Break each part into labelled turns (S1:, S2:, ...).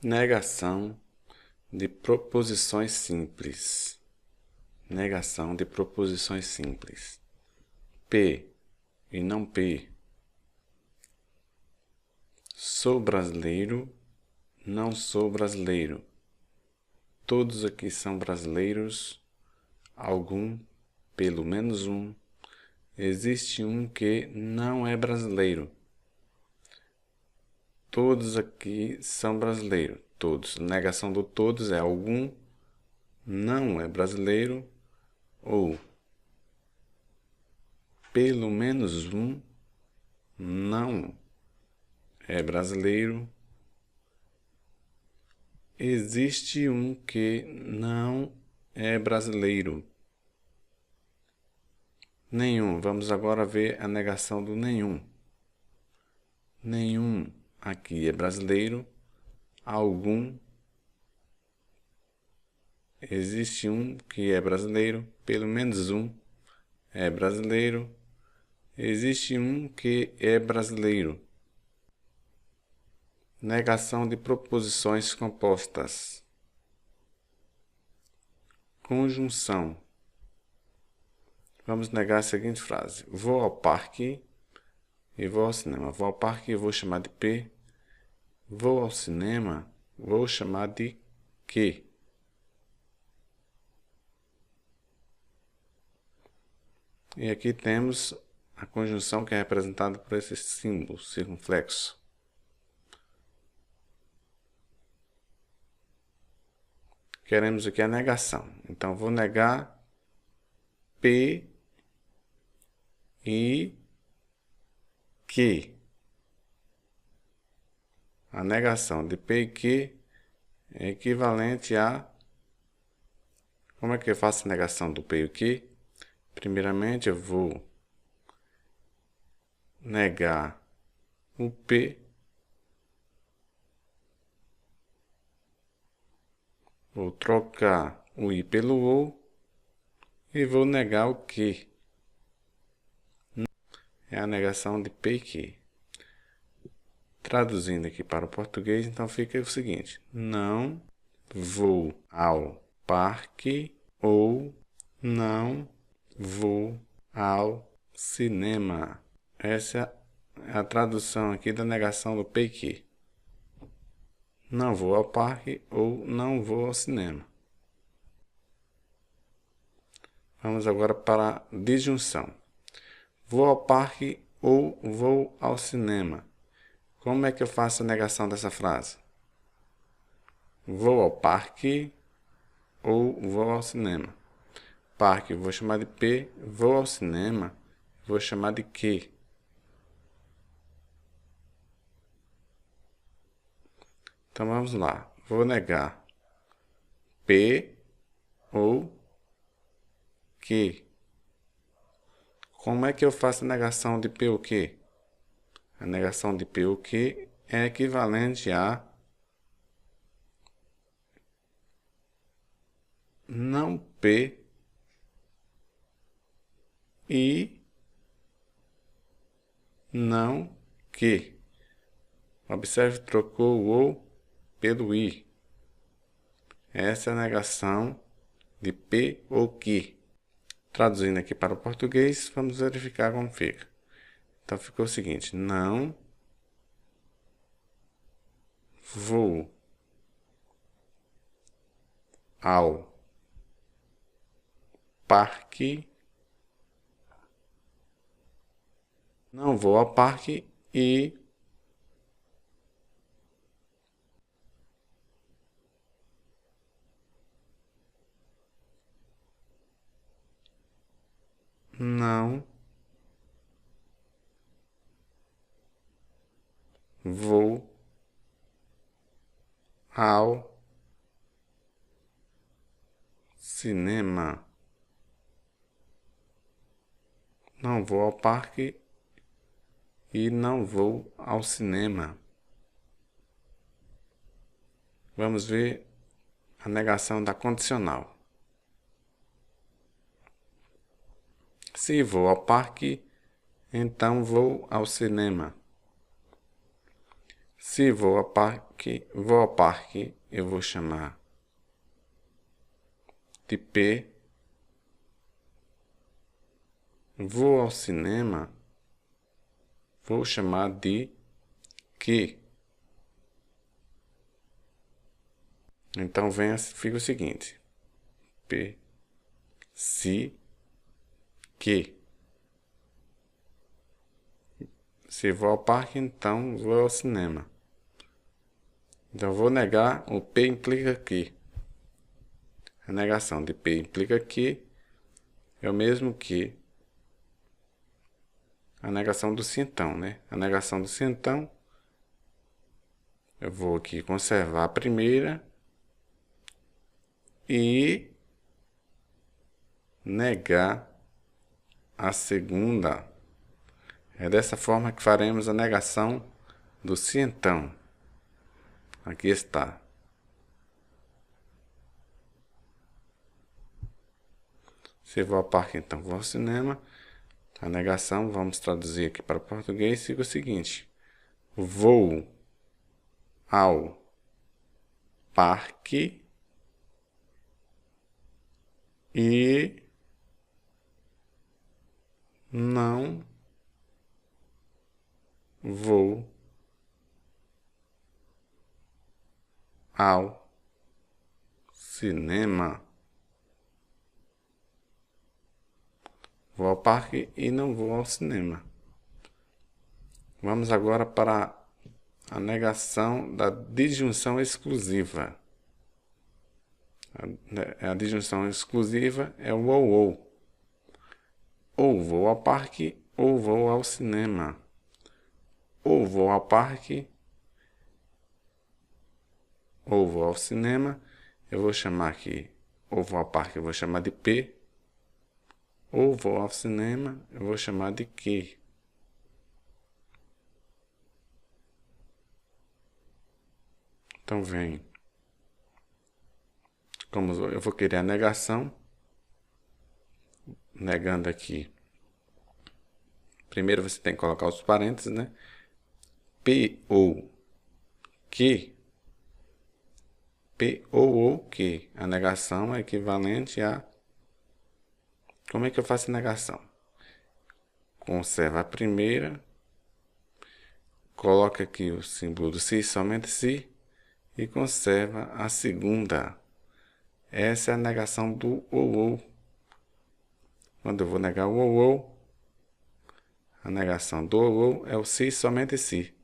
S1: Negação de proposições simples. Negação de proposições simples. P e não P. Sou brasileiro, não sou brasileiro. Todos aqui são brasileiros. Algum, pelo menos um. Existe um que não é brasileiro. Todos aqui são brasileiros. Todos. Negação do todos é algum não é brasileiro ou pelo menos um não é brasileiro. Existe um que não é brasileiro. Nenhum. Vamos agora ver a negação do nenhum. Nenhum aqui é brasileiro. Algum. Existe um que é brasileiro. Pelo menos um é brasileiro. Existe um que é brasileiro. Negação de proposições compostas. Conjunção. Vamos negar a seguinte frase. Vou ao parque e vou ao cinema. Vou ao parque e vou chamar de P. Vou ao cinema, vou chamar de Q. E aqui temos a conjunção que é representada por esse símbolo circunflexo. Queremos aqui a negação. Então, vou negar P e Q. A negação de P e Q é equivalente a... Como é que eu faço a negação do P e Q? Primeiramente, eu vou negar o P. Vou trocar o I pelo O e vou negar o Q. É a negação de P e Q. Traduzindo aqui para o português, então fica o seguinte. Não vou ao parque ou não vou ao cinema. Essa é a tradução aqui da negação do P e Q. Não vou ao parque ou não vou ao cinema. Vamos agora para a disjunção. Vou ao parque ou vou ao cinema. Como é que eu faço a negação dessa frase? Vou ao parque ou vou ao cinema. Parque, vou chamar de P. Vou ao cinema, vou chamar de Q. Então vamos lá. Vou negar P ou Q. Como é que eu faço a negação de P ou Q? A negação de P ou Q é equivalente a não P e não Q. Observe, trocou o O pelo I. Essa é a negação de P ou Q. Traduzindo aqui para o português, vamos verificar como fica. Então ficou o seguinte. Não vou ao parque. Não vou ao parque e não vou ao cinema. Não vou ao parque e não vou ao cinema. Vamos ver a negação da condicional. Se vou ao parque, então vou ao cinema. Se vou ao parque, eu vou chamar de P. Vou ao cinema, vou chamar de que. Então fica o seguinte: P, se, que. Se vou ao parque, então vou ao cinema. Então vou negar o P implica que. A negação de P implica que é o mesmo que a negação do se então, né? A negação do se então, eu vou aqui conservar a primeira e negar a segunda. É dessa forma que faremos a negação do se então. Aqui está. Se vou ao parque, então vou ao cinema. A negação, vamos traduzir aqui para o português, fica o seguinte: vou ao parque e não vou ao cinema. Vou ao parque e não vou ao cinema. Vamos agora para a negação da disjunção exclusiva. A disjunção exclusiva é o ou. Ou vou ao parque ou vou ao cinema. Ou vou ao parque ou vou ao cinema. Eu vou chamar aqui, ou vou ao parque, eu vou chamar de P. Ou vou ao cinema, eu vou chamar de que. Então vem. Como eu vou querer a negação, negando aqui. Primeiro você tem que colocar os parênteses, né? P ou que. P ou que. A negação é equivalente a... Como é que eu faço a negação? Conserva a primeira. Coloca aqui o símbolo do se, somente se. E conserva a segunda. Essa é a negação do ou. Quando eu vou negar o ou, a negação do ou é o se, somente se.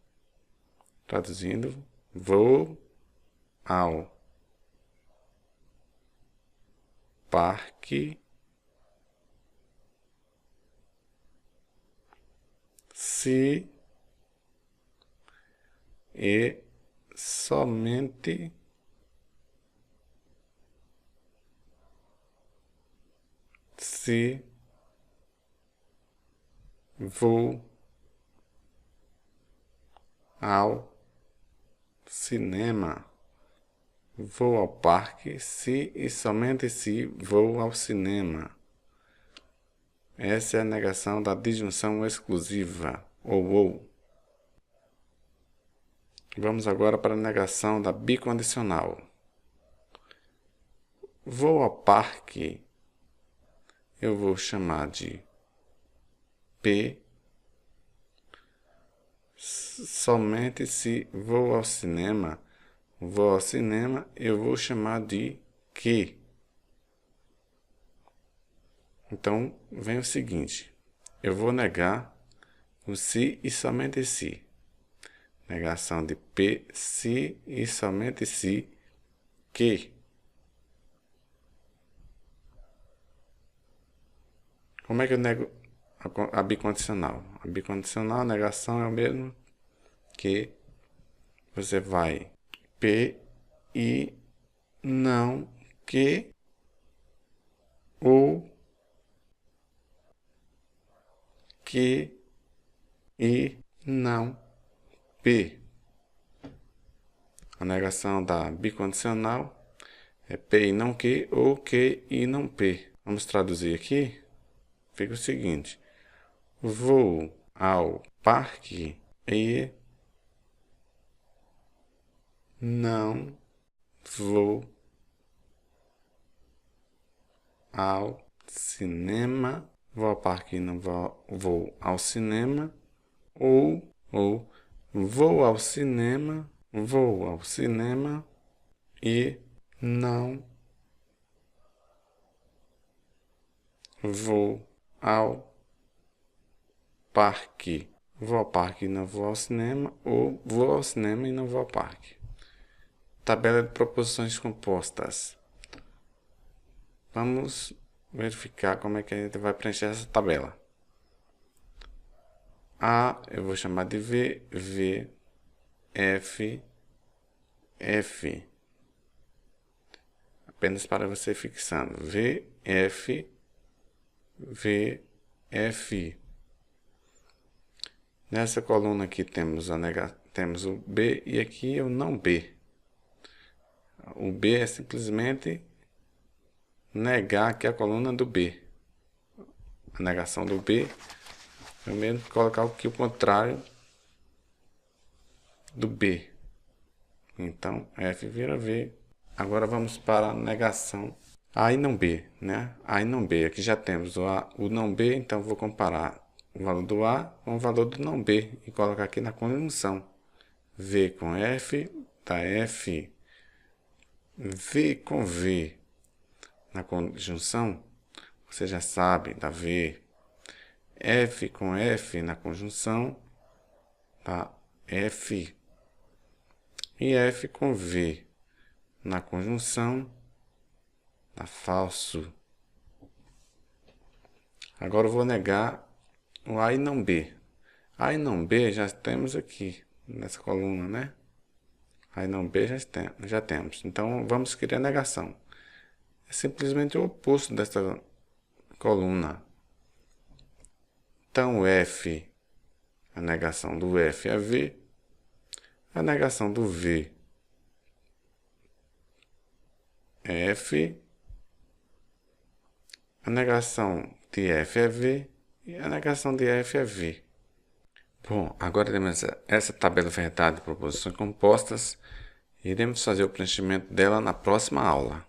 S1: Traduzindo, vou ao parque se e somente se vou ao cinema. Vou ao parque se e somente se vou ao cinema. Essa é a negação da disjunção exclusiva, ou. Vamos agora para a negação da bicondicional. Vou ao parque, eu vou chamar de P. Somente se vou ao cinema, eu vou chamar de que. Então, vem o seguinte, eu vou negar o se e somente se. Negação de P, se e somente se, que. Como é que eu nego a bicondicional? A bicondicional, a negação é o mesmo que você vai P e não que ou que e não P. A negação da bicondicional é P e não que ou que e não P. Vamos traduzir aqui. Fica o seguinte: vou ao parque e não vou ao cinema. Vou ao parque e não vou ao cinema. Ou vou ao cinema e não vou ao parque. Vou ao parque e não vou ao cinema, ou vou ao cinema e não vou ao parque. Tabela de proposições compostas. Vamos verificar como é que a gente vai preencher essa tabela. A eu vou chamar de V, V, F, F. Apenas para você fixando. V, F, V, F. Nessa coluna aqui temos o B e aqui o não B. O B é simplesmente negar aqui a coluna do B. A negação do B é mesmo colocar aqui o contrário do B. Então, F vira V. Agora vamos para a negação A e não B, né? A e não B. Aqui já temos o não B, então vou comparar o valor do A com o valor do não B e colocar aqui na conjunção. V com F dá F. V com V na conjunção, você já sabe, dá V. F com F na conjunção, dá F. E F com V na conjunção, dá falso. Agora eu vou negar o A e não B. A e não B já temos aqui, nessa coluna, né? A e não B já temos. Então, vamos criar a negação. É simplesmente o oposto dessa coluna. Então, F, a negação do F é V. A negação do V é F. A negação de F é V. E a negação de F é V. Bom, agora temos essa tabela verdadeira de proposições compostas. Iremos fazer o preenchimento dela na próxima aula.